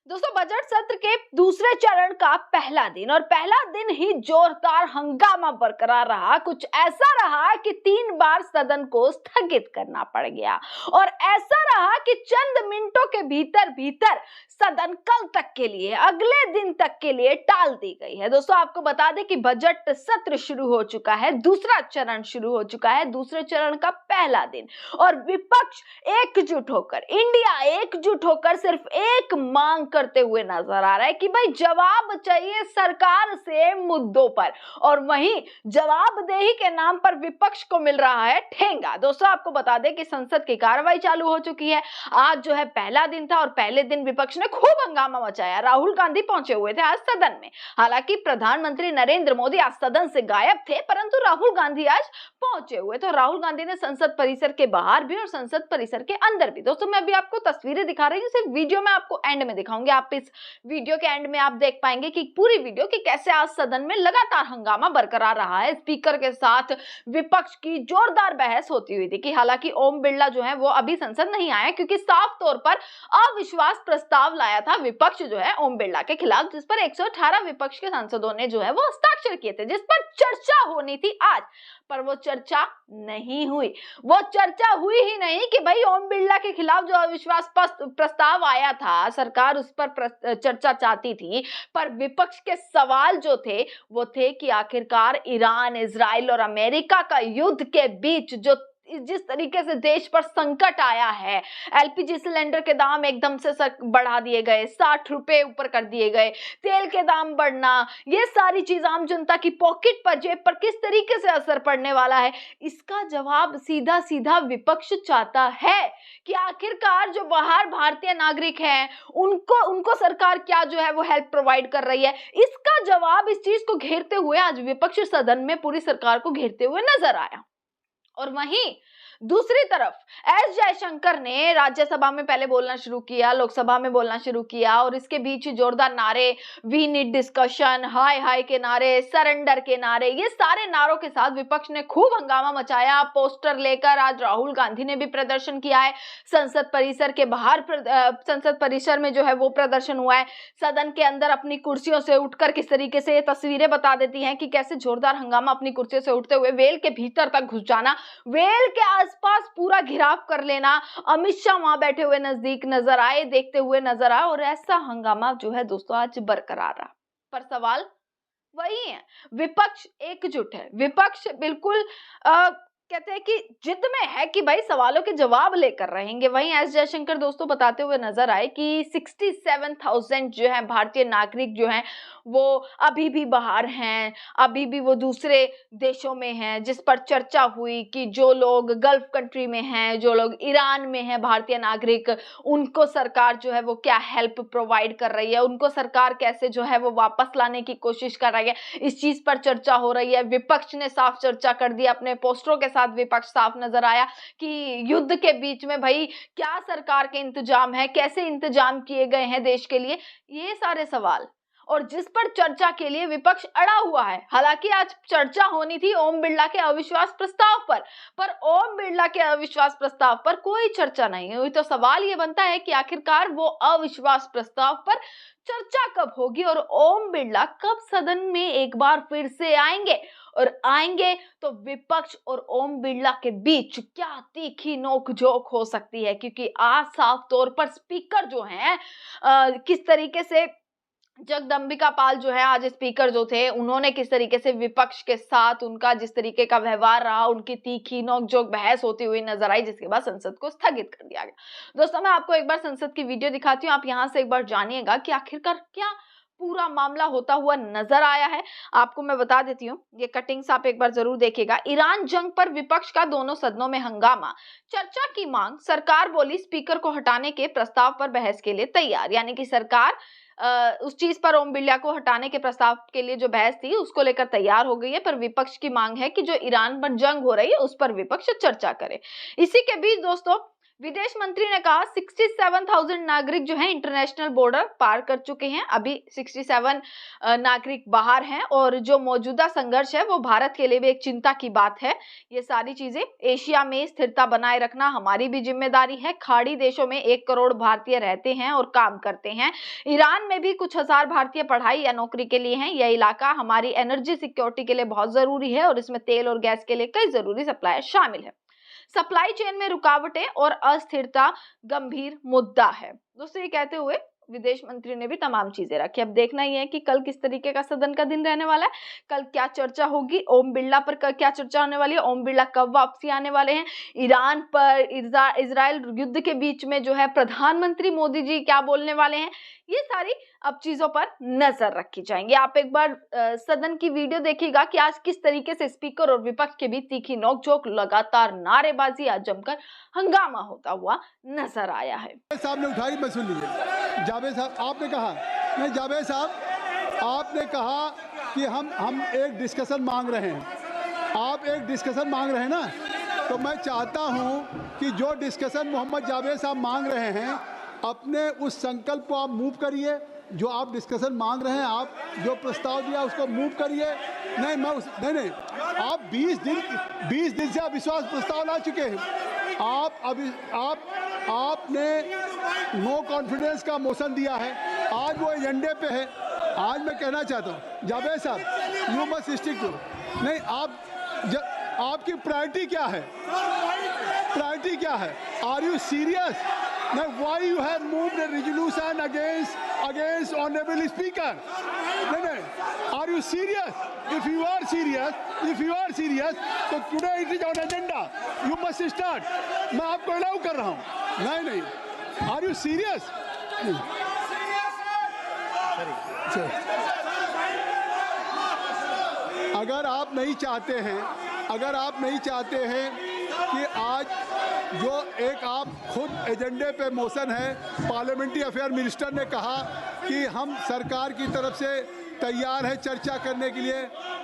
दोस्तों, बजट सत्र के दूसरे चरण का पहला दिन और पहला दिन ही जोरदार हंगामा बरकरार रहा। कुछ ऐसा रहा कि 3 बार सदन को स्थगित करना पड़ गया और ऐसा रहा कि चंद मिनटों के भीतर भीतर सदन कल तक के लिए, अगले दिन तक के लिए टाल दी गई है। दोस्तों, आपको बता दें कि बजट सत्र शुरू हो चुका है, दूसरा चरण शुरू हो चुका है, दूसरे चरण का पहला दिन और विपक्ष एकजुट होकर, इंडिया एकजुट होकर सिर्फ एक मांग करते हुए नजर आ रहा है कि भाई जवाब चाहिए सरकार से मुद्दों पर, और वहीं जवाबदेही के नाम पर विपक्ष को मिल रहा है ठेंगा। दोस्तों, आपको बता दें कि संसद की कार्रवाई चालू हो चुकी है। आज जो है पहला दिन था और पहले दिन विपक्ष ने खूब हंगामा मचाया। राहुल गांधी पहुंचे हुए थे आज सदन में। हालांकि प्रधानमंत्री नरेंद्र मोदी आज सदन से गायब थे, परंतु राहुल गांधी आज पहुंचे हुए। तो राहुल गांधी ने संसद परिसर के बाहर भी और संसद परिसर के अंदर भी, दोस्तों मैं अभी आपको तस्वीरें दिखा रही हूँ, सिर्फ वीडियो में आपको एंड में दिखाऊंगी। आप इस वीडियो के एंड में आप देख पाएंगे कि पूरी वीडियो कि कैसे आज सदन में लगातार हंगामा बरकरार रहा है। स्पीकर के साथ विपक्ष की जोरदार बहस होती हुई थी। हालांकि ओम बिरला जो है वो अभी संसद नहीं आए, क्योंकि साफ तौर पर अविश्वास प्रस्ताव लाया था विपक्ष जो है ओम बिरला के खिलाफ, जिस पर 118 विपक्ष के सांसदों ने जो है वो हस्ताक्षर किए थे, जिस पर चर्चा होनी थी आज, पर वो चर्चा नहीं हुई। वो चर्चा हुई ही नहीं कि भाई ओम बिरला के खिलाफ जो अविश्वास प्रस्ताव आया था, सरकार उस पर चर्चा चाहती थी, पर विपक्ष के सवाल जो थे वो थे कि आखिरकार ईरान, इजराइल और अमेरिका का युद्ध के बीच जो जिस तरीके से देश पर संकट आया है, एलपीजी सिलेंडर के दाम एकदम से बढ़ा दिए गए, 60 रुपए ऊपर कर दिए गए, तेल के दाम बढ़ना, ये सारी चीज आम जनता की पॉकेट पर, जेब पर किस तरीके से असर पड़ने वाला है, इसका जवाब सीधा सीधा विपक्ष चाहता है कि आखिरकार जो बाहर भारतीय नागरिक हैं उनको सरकार क्या जो है वो हेल्प प्रोवाइड कर रही है। इसका जवाब इस चीज को घेरते हुए आज विपक्ष सदन में पूरी सरकार को घेरते हुए नजर आया। और वहीं दूसरी तरफ एस जयशंकर ने राज्यसभा में पहले बोलना शुरू किया, लोकसभा में बोलना शुरू किया, और इसके बीच जोरदार नारे, वी नीड डिस्कशन, हाय हाय के नारे, सरेंडर के नारे, ये सारे नारों के साथ विपक्ष ने खूब हंगामा मचाया। पोस्टर लेकर आज राहुल गांधी ने भी प्रदर्शन किया है। संसद परिसर के बाहर संसद परिसर में जो है वो प्रदर्शन हुआ है। सदन के अंदर अपनी कुर्सियों से उठकर किस तरीके से ये तस्वीरें बता देती हैं कि कैसे जोरदार हंगामा, अपनी कुर्सियों से उठते हुए वेल के भीतर तक घुस जाना, वेल के आसपास पूरा घिराव कर लेना। अमित शाह वहां बैठे हुए नजदीक नजर आए, देखते हुए नजर आए, और ऐसा हंगामा जो है दोस्तों आज बरकरार रहा। पर सवाल वही है, विपक्ष एकजुट है, विपक्ष बिल्कुल कहते हैं कि जिद में है कि भाई सवालों के जवाब लेकर रहेंगे। वहीं एस जयशंकर दोस्तों बताते हुए नजर आए कि 67,000 जो है भारतीय नागरिक जो हैं वो अभी भी बाहर हैं, अभी भी वो दूसरे देशों में हैं, जिस पर चर्चा हुई कि जो लोग गल्फ कंट्री में हैं, जो लोग ईरान में हैं भारतीय नागरिक, उनको सरकार जो है वो क्या हेल्प प्रोवाइड कर रही है, उनको सरकार कैसे जो है वो वापस लाने की कोशिश कर रही है, इस चीज पर चर्चा हो रही है। विपक्ष ने साफ चर्चा कर दी, अपने पोस्टरों के साथ विपक्ष साफ नजर आया कि युद्ध के बीच में भाई क्या सरकार के इंतजाम है, कैसे इंतजाम किए गए हैं देश के लिए, ये सारे सवाल, और जिस पर चर्चा के लिए विपक्ष अड़ा हुआ है। हालांकि आज चर्चा होनी थी ओम बिरला के अविश्वास प्रस्ताव पर ओम बिरला के अविश्वास प्रस्ताव पर कोई चर्चा नहीं हुई। तो सवाल ये बनता है कि आखिरकार वो अविश्वास प्रस्ताव पर चर्चा कब होगी और ओम बिरला कब सदन में एक बार फिर से आएंगे, और आएंगे तो विपक्ष और ओम बिरला के बीच क्या तीखी नोकझोंक हो सकती है, क्योंकि आज साफ तौर पर स्पीकर जो हैं किस तरीके से, जगदंबिका पाल जो है आज स्पीकर जो थे, उन्होंने किस तरीके से विपक्ष के साथ उनका जिस तरीके का व्यवहार रहा, उनकी तीखी नोकझोंक बहस होती हुई नजर आई, जिसके बाद संसद को स्थगित कर दिया गया। दोस्तों, मैं आपको एक बार संसद की वीडियो दिखाती हूँ, आप यहां से एक बार जानिएगा कि आखिरकार क्या पूरा मामला होता हुआ नजर आया है। आपको मैं बता देती हूँ, ये कटिंग्स आप एक बार जरूर देखिएगा। ईरान जंग पर विपक्ष का दोनों सदनों में हंगामा, चर्चा की मांग, सरकार बोली स्पीकर को हटाने के प्रस्ताव पर बहस के लिए तैयार। यानी कि सरकार उस चीज पर ओम बिरला को हटाने के प्रस्ताव के लिए जो बहस थी उसको लेकर तैयार हो गई है, पर विपक्ष की मांग है कि जो ईरान पर जंग हो रही है उस पर विपक्ष चर्चा करे। इसी के बीच दोस्तों विदेश मंत्री ने कहा 67,000 नागरिक जो हैं इंटरनेशनल बॉर्डर पार कर चुके हैं। अभी 67 नागरिक बाहर हैं और जो मौजूदा संघर्ष है वो भारत के लिए भी एक चिंता की बात है। ये सारी चीजें एशिया में स्थिरता बनाए रखना हमारी भी जिम्मेदारी है। खाड़ी देशों में 1 करोड़ भारतीय रहते हैं और काम करते हैं। ईरान में भी कुछ हजार भारतीय पढ़ाई या नौकरी के लिए हैं। यह इलाका हमारी एनर्जी सिक्योरिटी के लिए बहुत जरूरी है और इसमें तेल और गैस के लिए कई जरूरी सप्लायर शामिल है। सप्लाई चेन में रुकावटें और अस्थिरता गंभीर मुद्दा है। दोस्तों, ये कहते हुए विदेश मंत्री ने भी तमाम चीजें रखी। अब देखना ही है कि कल किस तरीके का सदन का दिन रहने वाला है, कल क्या चर्चा होगी, ओम बिरला पर क्या चर्चा होने वाली है, ओम बिरला कब वापसी आने वाले हैं, ईरान पर इजराइल युद्ध के बीच में जो है प्रधानमंत्री मोदी जी क्या बोलने वाले हैं, ये सारी अब चीजों पर नजर रखी जाएंगी। आप एक बार सदन की वीडियो देखिएगा कि आज किस तरीके से स्पीकर और विपक्ष के बीच तीखी नोकझोंक, लगातार नारेबाजी, आज जमकर हंगामा होता हुआ नजर आया है। साहब ने उठाई, मैं सुन लीजिए। जावेद साहब आपने कहा, नहीं जावेद साहब आपने कहा कि हम एक डिस्कशन मांग रहे हैं, आप एक डिस्कशन मांग रहे हैं ना, तो मैं चाहता हूं कि जो डिस्कशन मोहम्मद जावेद साहब मांग रहे हैं अपने उस संकल्प को आप मूव करिए। जो आप डिस्कशन मांग रहे हैं, आप जो प्रस्ताव दिया उसको मूव करिए। नहीं मैं नहीं आप 20 दिन से अविश्वास प्रस्ताव ला चुके हैं। आपने नो कॉन्फिडेंस का मोशन दिया है, आज वो एजेंडे पे है। आज मैं कहना चाहता हूँ जावेद साहब, यू मस्ट स्टिक टू। नहीं आपकी प्रायोरिटी क्या है? प्रायोरिटी क्या है? Are you serious? Now, why you have moved a resolution against honorable speaker? No. Are you serious? If you are serious, so today it is on agenda. You must start. मैं आपको allow कर रहा हूँ। नहीं। Are you serious? अगर आप नहीं चाहते हैं कि आज जो एक आप खुद एजेंडे पे मोशन है, पार्लियामेंट्री अफेयर मिनिस्टर ने कहा कि हम सरकार की तरफ से तैयार है चर्चा करने के लिए,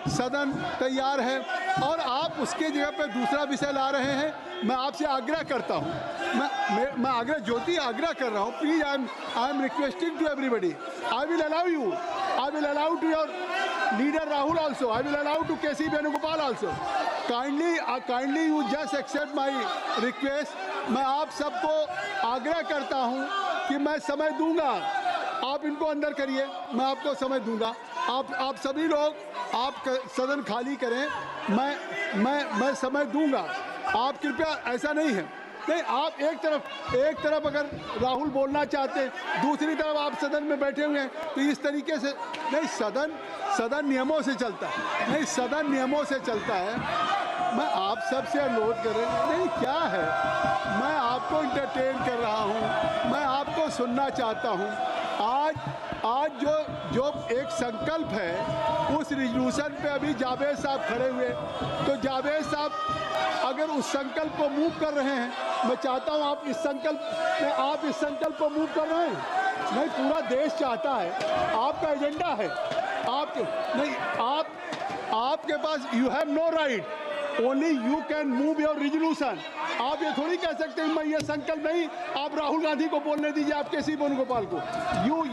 सदन तैयार है, और आप उसके जगह पे दूसरा विषय ला रहे हैं। मैं आपसे आग्रह करता हूं, मैं आग्रह कर रहा हूं, please I am requesting to everybody, I will allow to your leader Rahul also, I will allow to KC Venugopal also, kindly you just accept my request. मैं आप सबको आग्रह करता हूं कि मैं समय दूंगा, आप इनको अंदर करिए, मैं आपको समय दूंगा। आप सभी लोग आप सदन खाली करें, मैं समय दूंगा। आप कृपया, ऐसा नहीं है, नहीं आप एक तरफ अगर राहुल बोलना चाहते हैं, दूसरी तरफ आप सदन में बैठे हुए हैं, तो इस तरीके से नहीं, सदन नियमों से चलता है, नहीं सदन नियमों से चलता है। मैं आप सबसे अनुरोध कर रहा हूँ, नहीं क्या है, मैं आपको इंटरटेन कर रहा हूँ, मैं आपको सुनना चाहता हूँ। आज जो एक संकल्प है, उस रिजोल्यूशन पे अभी जावेद साहब खड़े हुए, तो जावेद साहब अगर उस संकल्प को मूव कर रहे हैं, मैं चाहता हूं आप इस संकल्प को मूव कर रहे हैं। नहीं, पूरा देश चाहता है, आपका एजेंडा है, आपके पास you have no right, only you can move your resolution. आप ये थोड़ी कह सकते हैं मैं ये संकल्प नहीं, आप राहुल गांधी को बोलने दीजिए, आप केसी वेणुगोपाल को,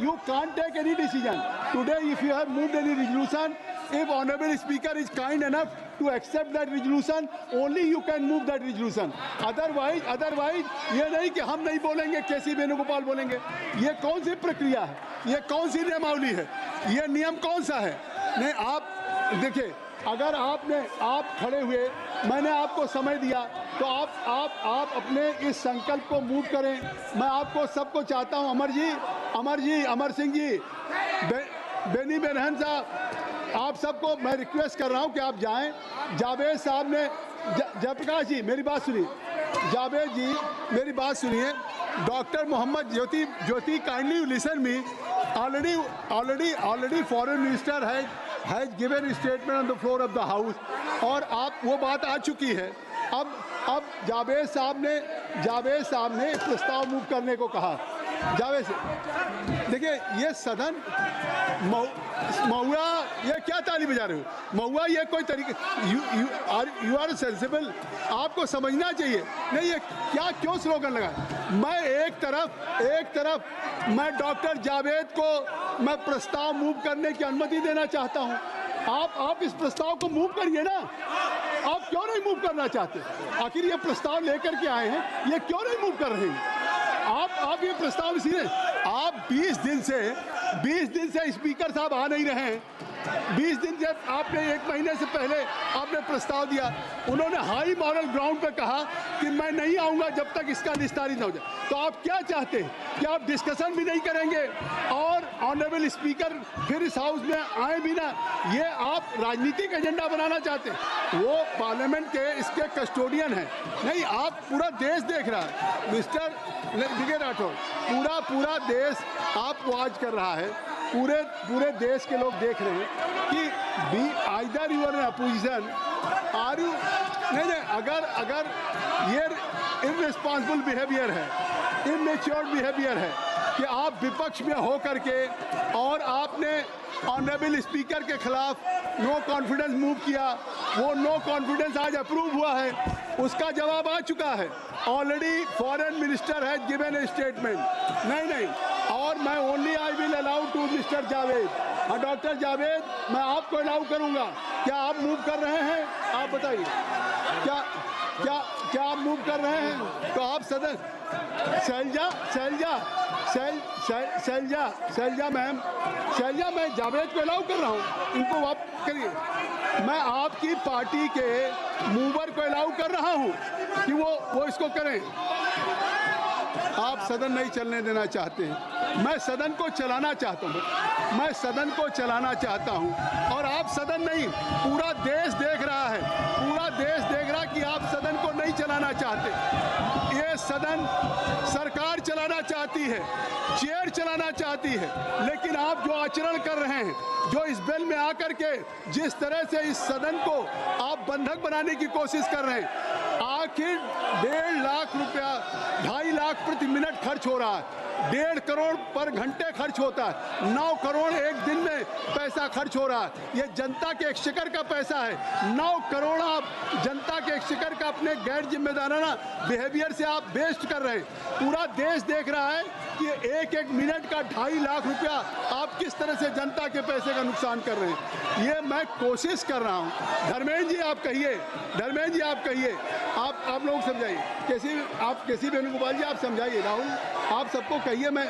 you can't take any decision today if you have moved any resolution. If honorable speaker is kind enough to accept that resolution, only you can move that resolution. Otherwise ये नहीं कि हम नहीं बोलेंगे, केसी वेणुगोपाल बोलेंगे। ये कौन सी प्रक्रिया है? ये कौन सी नियमावली है? ये नियम कौन सा है? नहीं, आप देखिए, अगर आप खड़े हुए, मैंने आपको समय दिया, तो आप अपने इस संकल्प को मूव करें। मैं आपको सबको चाहता हूँ, अमर सिंह जी, बेनी बेनहन साहब, आप सबको मैं रिक्वेस्ट कर रहा हूं कि आप जाएं। जावेद साहब ने, जयप्रकाश जी मेरी बात सुनिए, जावेद जी मेरी बात सुनिए, doctor Mohammad Jyoti kindly listen me, already foreign minister has given statement on the floor of the house, और आप वो बात आ चुकी है। अब जावेद साहब ने प्रस्ताव मूव करने को कहा, जावेद से देखिए, ये सदन महुआ, ये क्या ताली बजा रहे हो? महुआ ये कोई तरीके, यू आर सेंसिबल, आपको समझना चाहिए। नहीं, ये क्या क्यों स्लोगन लगा? मैं एक तरफ मैं डॉक्टर जावेद को मैं प्रस्ताव मूव करने की अनुमति देना चाहता हूं। आप इस प्रस्ताव को मूव करिए ना। आप क्यों नहीं मूव करना चाहते? आखिर ये प्रस्ताव लेकर के आए हैं, ये क्यों नहीं मूव कर रहे हैं? आप ये प्रस्ताव इसीलिए, आप 20 दिन से स्पीकर साहब आ नहीं रहे हैं। 20 दिन से आपने, 1 महीने से पहले आपने प्रस्ताव दिया, उन्होंने हाई मॉरल ग्राउंड पर कहा कि मैं नहीं आऊंगा जब तक इसका निस्तारित न हो जाए। तो आप क्या चाहते हैं कि आप डिस्कशन भी नहीं करेंगे और ऑनरेबल स्पीकर फिर इस हाउस में आए भी ना? ये आप राजनीतिक एजेंडा बनाना चाहते हैं। वो पार्लियामेंट के इसके कस्टोडियन हैं। नहीं, आप पूरा देश देख रहा है मिस्टर विजय राठौर, पूरा देश आपको वॉच कर रहा है। पूरे देश के लोग देख रहे हैं कि either you are in opposition are you नहीं, अगर ये इररिस्पॉन्सिबल बिहेवियर है, इमेच्योर बिहेवियर है कि आप विपक्ष में हो करके और आपने ऑनरेबल स्पीकर के खिलाफ नो कॉन्फिडेंस मूव किया, वो नो कॉन्फिडेंस आज अप्रूव हुआ है, उसका जवाब आ चुका है। Already foreign minister has given a statement. नहीं, और मैं only I will allow to mister Javed, doctor Javed, मैं आपको अलाउ करूंगा। क्या आप मूव कर रहे हैं? आप बताइए, क्या आप मूव कर रहे हैं? तो आप सदन, शैलजा मैम, मैं जावेद को अलाउ कर रहा हूँ, इनको आप करिए। मैं आपकी पार्टी के मूवर को अलाउ कर रहा हूँ कि वो इसको करें। आप सदन नहीं चलने देना चाहते हैं। मैं सदन को चलाना चाहता हूं और आप सदन नहीं, पूरा देश देख रहा है, कि आप सदन को नहीं चलाना चाहते। ये सदन सरकार चलाना चाहती है, चेयर चलाना चाहती है, लेकिन आप जो आचरण कर रहे हैं, जो इस बिल में आकर के जिस तरह से इस सदन को आप बंधक बनाने की कोशिश कर रहे हैं, आखिर 1.5 लाख रुपया, 2.5 लाख प्रति मिनट खर्च हो रहा है, 1.5 करोड़ पर घंटे खर्च होता है, 9 करोड़ एक दिन में पैसा खर्च हो रहा है। ये जनता के एक्सचेकर का पैसा है। 9 करोड़ आप जनता के एक्सचेकर का अपने गैर जिम्मेदाराना बिहेवियर से आप वेस्ट कर रहे हैं। पूरा देश देख रहा है कि एक मिनट का 2.5 लाख रुपया आप किस तरह से जनता के पैसे का नुकसान कर रहे हैं। ये मैं कोशिश कर रहा हूँ। धर्मेंद्र जी आप कहिए, आप लोग समझाइए, कैसी वेणुगोपाल जी आप समझाइए, राहुल आप सबको कहिए। मैं